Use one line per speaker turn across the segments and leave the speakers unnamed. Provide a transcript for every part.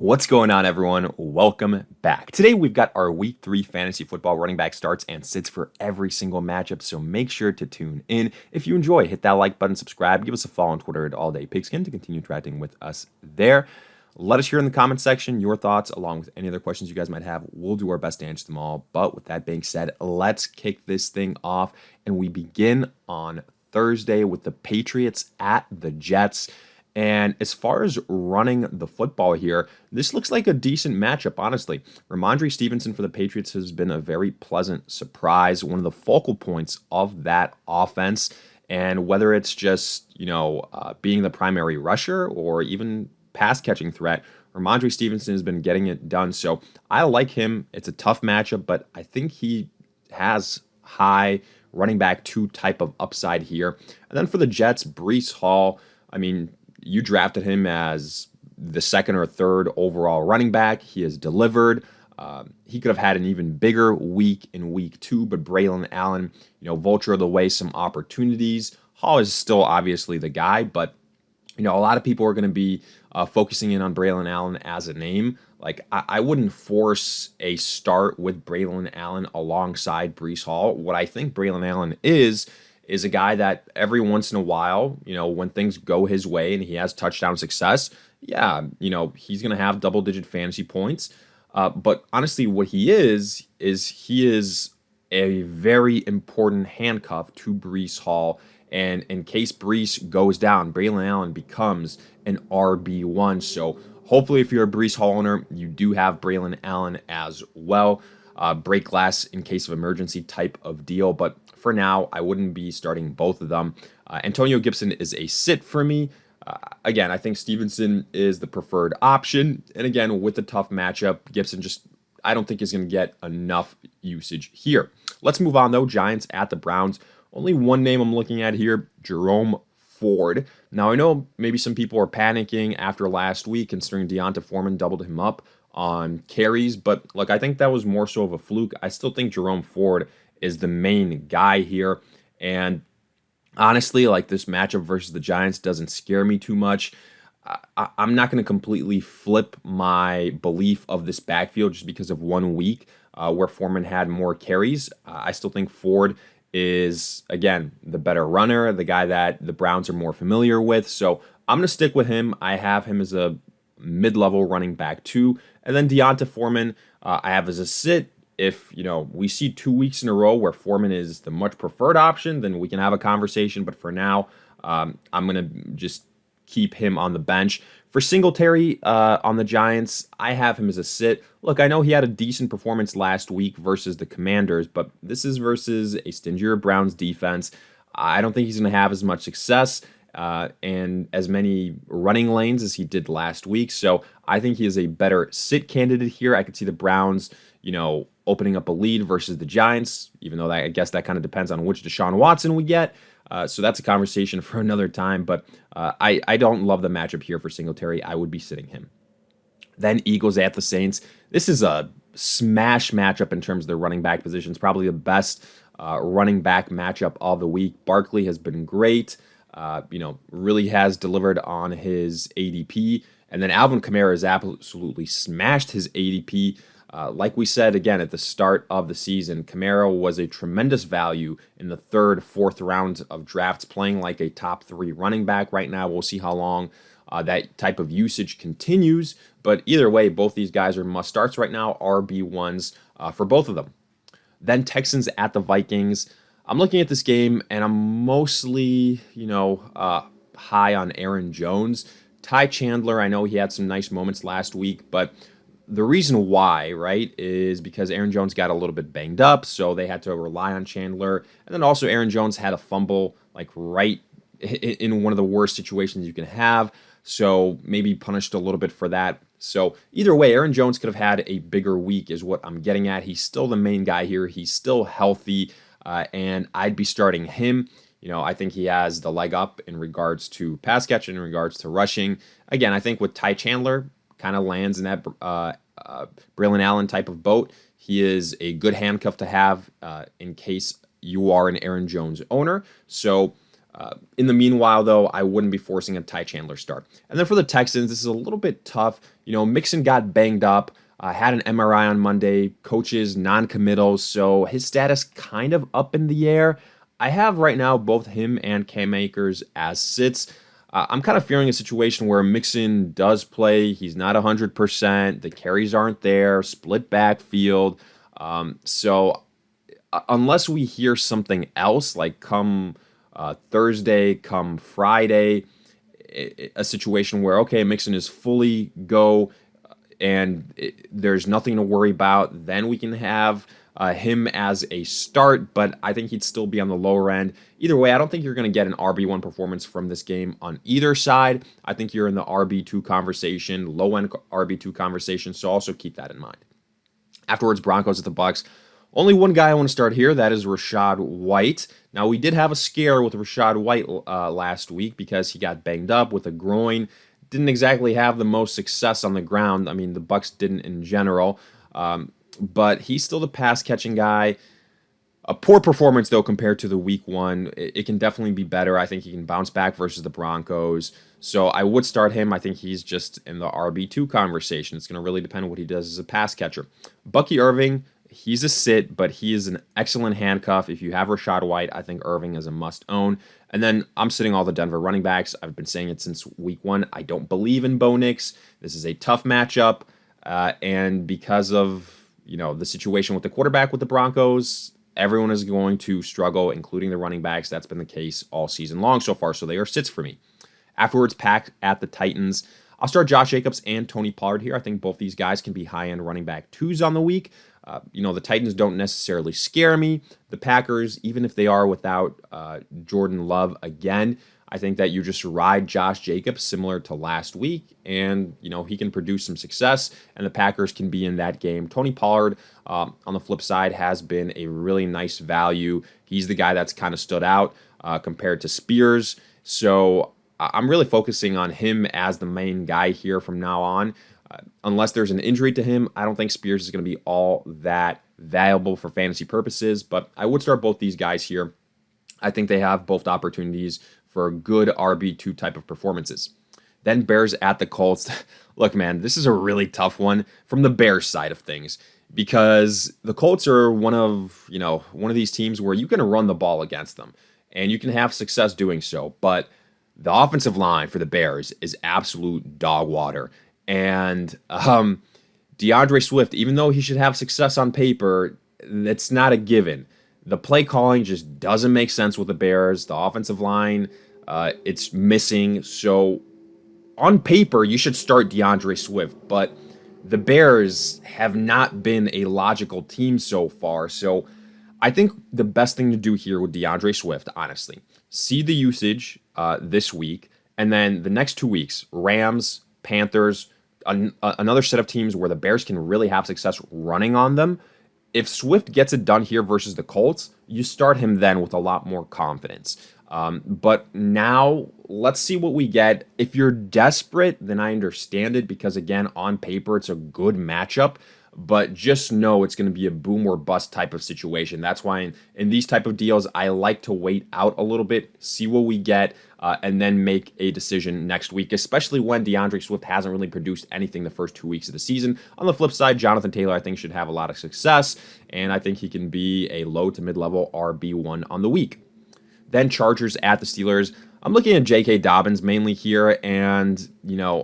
What's going on, everyone? Welcome back. Today, we've got our Week 3 fantasy football running back starts and sits for every single matchup, so make sure to tune in. If you enjoy, hit that like button, subscribe, give us a follow on Twitter at AllDayPigskin to continue interacting with us there. Let us hear in the comment section your thoughts, along with any other questions you guys might have. We'll do our best to answer them all. But with that being said, let's kick this thing off, and we begin on Thursday with the Patriots at the Jets. And as far as running the football here, this looks like a decent matchup, honestly. Ramondre Stevenson for the Patriots has been a very pleasant surprise, one of the focal points of that offense. And whether it's just, being the primary rusher or even pass catching threat, Ramondre Stevenson has been getting it done. So I like him. It's a tough matchup, but I think he has high running back 2 type of upside here. And then for the Jets, Breece Hall, you drafted him as the 2nd or 3rd overall running back. He has delivered. He could have had an even bigger week in week 2, but Braylon Allen, vultured away some opportunities. Hall is still obviously the guy, but a lot of people are going to be focusing in on Braylon Allen as a name. Like, I wouldn't force a start with Braylon Allen alongside Breece Hall. What I think Braylon Allen is a guy that every once in a while, when things go his way and he has touchdown success, he's going to have double-digit fantasy points. But honestly, what he is he is a very important handcuff to Breece Hall. And in case Breece goes down, Braylon Allen becomes an RB1. So hopefully if you're a Breece Hall owner, you do have Braylon Allen as well. Break glass in case of emergency type of deal. But for now, I wouldn't be starting both of them. Antonio Gibson is a sit for me. Again, I think Stevenson is the preferred option. And again, with the tough matchup, Gibson I don't think is going to get enough usage here. Let's move on, though. Giants at the Browns. Only one name I'm looking at here, Jerome Ford. Now, I know maybe some people are panicking after last week, considering Deonta Foreman doubled him up on carries. But look, I think that was more so of a fluke. I still think Jerome Ford is the main guy here. And honestly, like, this matchup versus the Giants doesn't scare me too much. I'm not going to completely flip my belief of this backfield just because of 1 week where Foreman had more carries. I still think Ford is, again, the better runner, the guy that the Browns are more familiar with. So I'm going to stick with him. I have him as a mid-level running back 2. And then Deonta Foreman, I have as a sit. If, we see 2 weeks in a row where Foreman is the much preferred option, then we can have a conversation. But for now, I'm going to just keep him on the bench. For Singletary on the Giants, I have him as a sit. Look, I know he had a decent performance last week versus the Commanders, but this is versus a stingier Browns defense. I don't think he's going to have as much success and as many running lanes as he did last week. So I think he is a better sit candidate here. I could see the Browns, opening up a lead versus the Giants, even though I guess that kind of depends on which Deshaun Watson we get. So that's a conversation for another time. But I don't love the matchup here for Singletary. I would be sitting him. Then Eagles at the Saints. This is a smash matchup in terms of their running back positions. Probably the best running back matchup of the week. Barkley has been great. Really has delivered on his ADP. And then Alvin Kamara has absolutely smashed his ADP. Like we said, again, at the start of the season, Kamara was a tremendous value in the 3rd, 4th round of drafts, playing like a top 3 running back right now. We'll see how long that type of usage continues. But either way, both these guys are must-starts right now, RB1s for both of them. Then Texans at the Vikings. I'm looking at this game, and I'm mostly, high on Aaron Jones. Ty Chandler, I know he had some nice moments last week, but the reason why, right, is because Aaron Jones got a little bit banged up, so they had to rely on Chandler. And then also Aaron Jones had a fumble, like, right in one of the worst situations you can have, so maybe punished a little bit for that. So either way, Aaron Jones could have had a bigger week is what I'm getting at. He's still the main guy here. He's still healthy, and I'd be starting him. I think he has the leg up in regards to pass catch, in regards to rushing. Again, I think with Ty Chandler, kind of lands in that Braylon Allen type of boat. He is a good handcuff to have in case you are an Aaron Jones owner. So In the meanwhile, though, I wouldn't be forcing a Ty Chandler start. And then for the Texans, this is a little bit tough. Mixon got banged up, had an MRI on Monday, coaches non-committal, so his status kind of up in the air. I have right now both him and Cam Akers as sits. I'm kind of fearing a situation where Mixon does play. He's not 100%. The carries aren't there. Split backfield. So unless we hear something else, like come Thursday, come Friday, a situation where, okay, Mixon is fully go and there's nothing to worry about, then we can have him as a start, but I think he'd still be on the lower end. Either way, I don't think you're going to get an RB1 performance from this game on either side. I think you're in the RB2 conversation, low-end RB2 conversation, so also keep that in mind. Afterwards, Broncos at the Bucs. Only one guy I want to start here, that is Rachaad White. Now, we did have a scare with Rachaad White last week because he got banged up with a groin. Didn't exactly have the most success on the ground. I mean, the Bucs didn't in general. But he's still the pass-catching guy. A poor performance, though, compared to the week one. It can definitely be better. I think he can bounce back versus the Broncos. So I would start him. I think he's just in the RB2 conversation. It's going to really depend on what he does as a pass catcher. Bucky Irving, he's a sit, but he is an excellent handcuff. If you have Rachaad White, I think Irving is a must-own. And then I'm sitting all the Denver running backs. I've been saying it since week one. I don't believe in Bo Nix. This is a tough matchup. And because of the situation with the quarterback with the Broncos, everyone is going to struggle, including the running backs. That's been the case all season long so far, so they are sits for me. Afterwards, Pack at the Titans. I'll start Josh Jacobs and Tony Pollard here. I think both these guys can be high-end running back twos on the week. The Titans don't necessarily scare me. The Packers, even if they are without Jordan Love again, I think that you just ride Josh Jacobs similar to last week, and he can produce some success, and the Packers can be in that game. Tony Pollard, on the flip side, has been a really nice value. He's the guy that's kind of stood out compared to Spears, so I'm really focusing on him as the main guy here from now on. Unless there's an injury to him, I don't think Spears is going to be all that valuable for fantasy purposes, but I would start both these guys here. I think they have both opportunities for good RB2 type of performances. Then Bears at the Colts. Look, man, this is a really tough one from the Bears side of things because the Colts are one of these teams where you can run the ball against them and you can have success doing so, but the offensive line for the Bears is absolute dog water. And DeAndre Swift, even though he should have success on paper, that's not a given. The play calling just doesn't make sense with the Bears. The offensive line, it's missing. So on paper, you should start DeAndre Swift, but the Bears have not been a logical team so far. So I think the best thing to do here with DeAndre Swift, honestly, see the usage this week, and then the next 2 weeks, Rams, Panthers, another set of teams where the Bears can really have success running on them. If Swift gets it done here versus the Colts, you start him then with a lot more confidence. But now, let's see what we get. If you're desperate, then I understand it because, again, on paper, it's a good matchup. But just know it's going to be a boom or bust type of situation. That's why in these type of deals, I like to wait out a little bit, see what we get, and then make a decision next week, especially when DeAndre Swift hasn't really produced anything the first 2 weeks of the season. On the flip side, Jonathan Taylor, I think, should have a lot of success, and I think he can be a low to mid-level RB1 on the week. Then Chargers at the Steelers. I'm looking at J.K. Dobbins mainly here, and,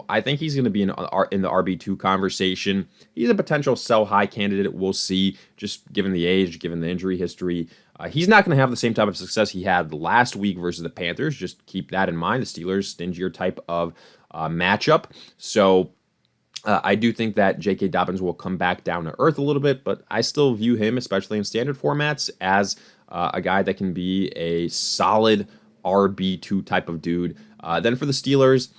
I think he's going to be in the RB2 conversation. He's a potential sell-high candidate. We'll see, just given the age, given the injury history. He's not going to have the same type of success he had last week versus the Panthers. Just keep that in mind. The Steelers, stingier type of matchup. So I do think that J.K. Dobbins will come back down to earth a little bit, but I still view him, especially in standard formats, as a guy that can be a solid RB2 type of dude. Then for the Steelers,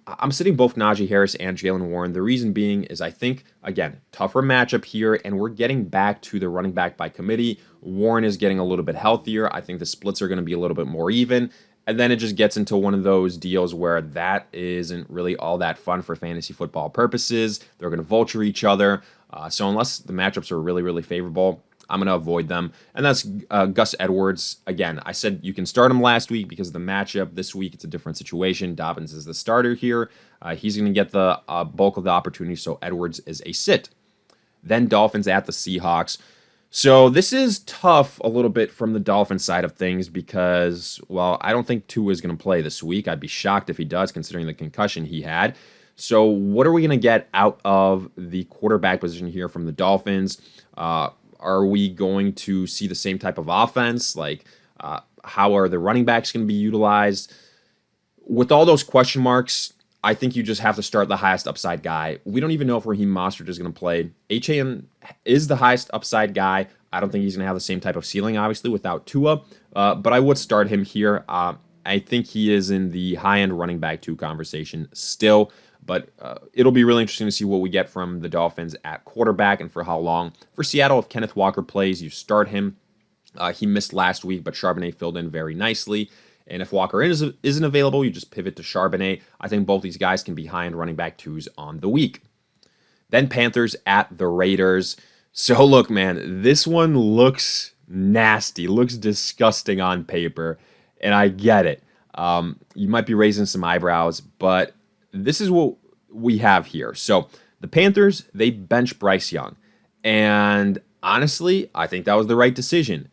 I'm sitting both Najee Harris and Jalen Warren. The reason being is I think, again, tougher matchup here, and we're getting back to the running back by committee. Warren is getting a little bit healthier. I think the splits are going to be a little bit more even. And then it just gets into one of those deals where that isn't really all that fun for fantasy football purposes. They're going to vulture each other. So unless the matchups are really, really favorable, I'm going to avoid them. And that's Gus Edwards. Again, I said you can start him last week because of the matchup. This week, it's a different situation. Dobbins is the starter here. He's going to get the bulk of the opportunity, so Edwards is a sit. Then Dolphins at the Seahawks. So this is tough a little bit from the Dolphins side of things because, well, I don't think Tua is going to play this week. I'd be shocked if he does, considering the concussion he had. So what are we going to get out of the quarterback position here from the Dolphins? Are we going to see the same type of offense? Like, how are the running backs going to be utilized? With all those question marks, I think you just have to start the highest upside guy. We don't even know if Raheem Mostert is going to play. HAN is the highest upside guy. I don't think he's going to have the same type of ceiling, obviously, without Tua. But I would start him here. I think he is in the high-end running back 2 conversation still. But it'll be really interesting to see what we get from the Dolphins at quarterback and for how long. For Seattle, if Kenneth Walker plays, you start him. He missed last week, but Charbonnet filled in very nicely. And if Walker isn't available, you just pivot to Charbonnet. I think both these guys can be high-end running back 2s on the week. Then Panthers at the Raiders. So look, man, this one looks nasty, looks disgusting on paper, and I get it. You might be raising some eyebrows, but this is what we have here. So the Panthers, they bench Bryce Young. And honestly, I think that was the right decision.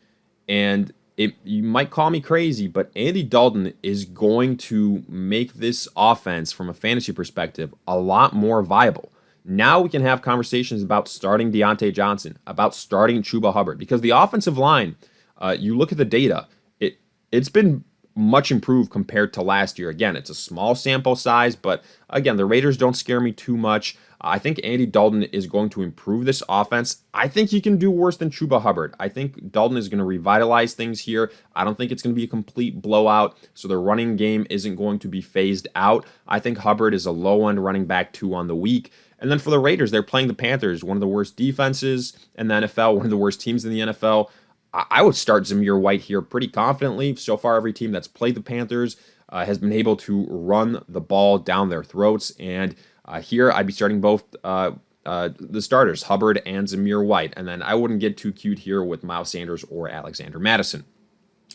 And you might call me crazy, but Andy Dalton is going to make this offense, from a fantasy perspective, a lot more viable. Now we can have conversations about starting Deontay Johnson, about starting Chuba Hubbard, because the offensive line, you look at the data, it's been much improved compared to last year. Again, it's a small sample size, but again, the Raiders don't scare me too much. I think Andy Dalton is going to improve this offense. I think he can do worse than Chuba Hubbard. I think Dalton is going to revitalize things here. I don't think it's going to be a complete blowout, so the running game isn't going to be phased out. I think Hubbard is a low-end running back 2 on the week. And then for the Raiders, they're playing the Panthers, one of the worst defenses in the NFL, one of the worst teams in the NFL. I would start Zamir White here pretty confidently. So far, every team that's played the Panthers has been able to run the ball down their throats. And here, I'd be starting both the starters, Hubbard and Zamir White. And then I wouldn't get too cute here with Miles Sanders or Alexander Mattison.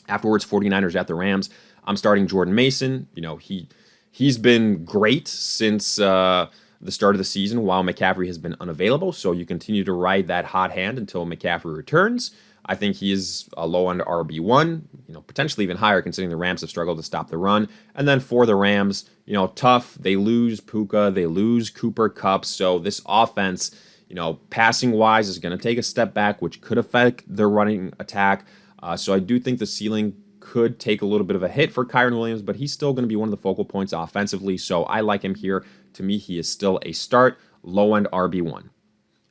Afterwards, 49ers at the Rams. I'm starting Jordan Mason. You know, he's been great since the start of the season while McCaffrey has been unavailable. So you continue to ride that hot hand until McCaffrey returns. I think he is a low-end RB1, potentially even higher considering the Rams have struggled to stop the run. And then for the Rams, tough. They lose Puka, they lose Cooper Kupp. So this offense, passing-wise is going to take a step back, which could affect their running attack. So I do think the ceiling could take a little bit of a hit for Kyren Williams, but he's still going to be one of the focal points offensively. So I like him here. To me, he is still a start, low-end RB1.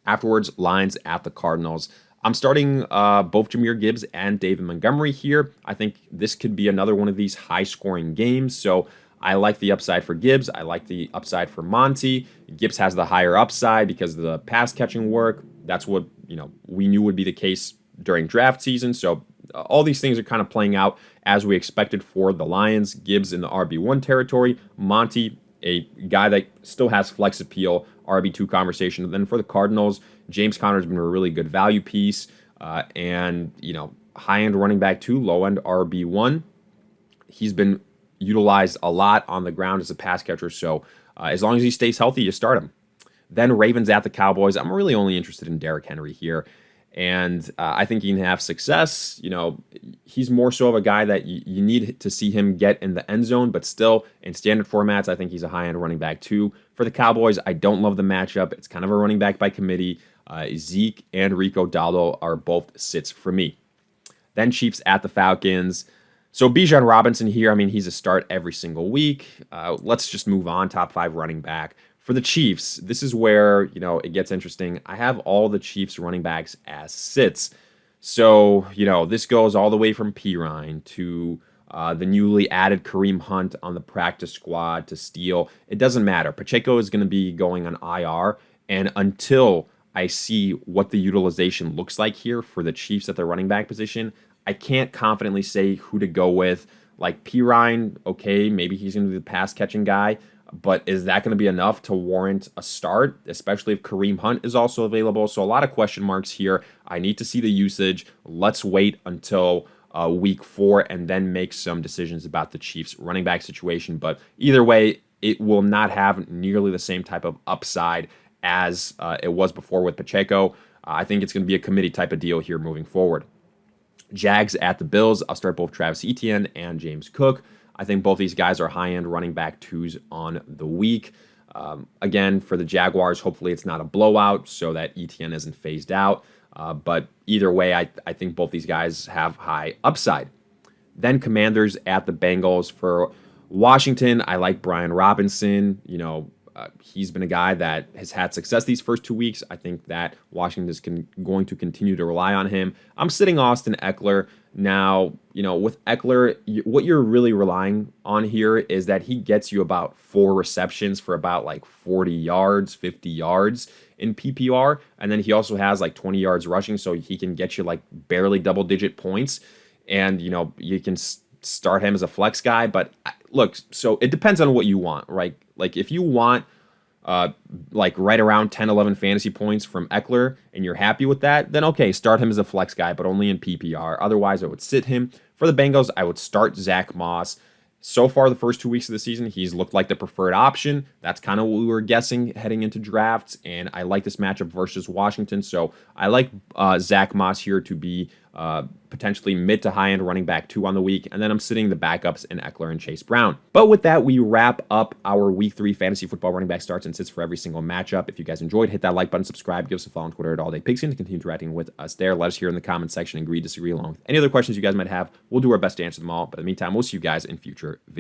Afterwards, Lions at the Cardinals. I'm starting both Jahmyr Gibbs and David Montgomery here. I think this could be another one of these high-scoring games. So I like the upside for Gibbs. I like the upside for Monty. Gibbs has the higher upside because of the pass-catching work. That's what we knew would be the case during draft season. So all these things are kind of playing out as we expected for the Lions. Gibbs in the RB1 territory. Monty, a guy that still has flex appeal, RB2 conversation. And then for the Cardinals, James Conner's been a really good value piece. And high-end running back 2, low-end RB1. He's been utilized a lot on the ground as a pass catcher. So as long as he stays healthy, you start him. Then Ravens at the Cowboys. I'm really only interested in Derrick Henry here. And I think he can have success. He's more so of a guy that you need to see him get in the end zone, but still in standard formats, I think he's a high-end running back too. For the Cowboys, I don't love the matchup. It's kind of a running back by committee. Zeke and Rico Dowdle are both sits for me. Then Chiefs at the Falcons. So Bijan Robinson here, he's a start every single week. Let's just move on. Top 5 running back. For the Chiefs, this is where, it gets interesting. I have all the Chiefs running backs as sits. So, this goes all the way from Pirine to the newly added Kareem Hunt on the practice squad to Steele. It doesn't matter. Pacheco is going to be going on IR. And until I see what the utilization looks like here for the Chiefs at the running back position, I can't confidently say who to go with. Like Pirine, okay, maybe he's going to be the pass-catching guy. But is that going to be enough to warrant a start, especially if Kareem Hunt is also available? So a lot of question marks here. I need to see the usage. Let's wait until week 4 and then make some decisions about the Chiefs running back situation. But either way, it will not have nearly the same type of upside as it was before with Pacheco. I think it's going to be a committee type of deal here moving forward. Jags at the Bills. I'll start both Travis Etienne and James Cook. I think both these guys are high-end running back 2s on the week. Again, for the Jaguars, hopefully it's not a blowout so that Etienne isn't phased out. But either way, I think both these guys have high upside. Then Commanders at the Bengals. For Washington, I like Brian Robinson. He's been a guy that has had success these first 2 weeks. I think that Washington is going to continue to rely on him. I'm sitting Austin Eckler. Now, with Eckler, what you're really relying on here is that he gets you about 4 receptions for about like 40 yards, 50 yards in PPR. And then he also has like 20 yards rushing, so he can get you like barely double-digit points. And, you can start him as a flex guy. But look, so it depends on what you want, right? Like if you want like right around 10, 11 fantasy points from Eckler and you're happy with that, then okay, start him as a flex guy, but only in PPR. Otherwise, I would sit him. For the Bengals, I would start Zach Moss. So far, the first 2 weeks of the season, he's looked like the preferred option. That's kind of what we were guessing heading into drafts, and I like this matchup versus Washington. So I like Zach Moss here to be potentially mid to high-end running back 2 on the week, and then I'm sitting the backups in Eckler and Chase Brown. But with that, we wrap up our Week 3 fantasy football running back starts and sits for every single matchup. If you guys enjoyed, hit that like button, subscribe, give us a follow on Twitter at AllDayPigskin to continue interacting with us there. Let us hear in the comment section, agree, disagree, along with any other questions you guys might have. We'll do our best to answer them all. But in the meantime, we'll see you guys in future videos.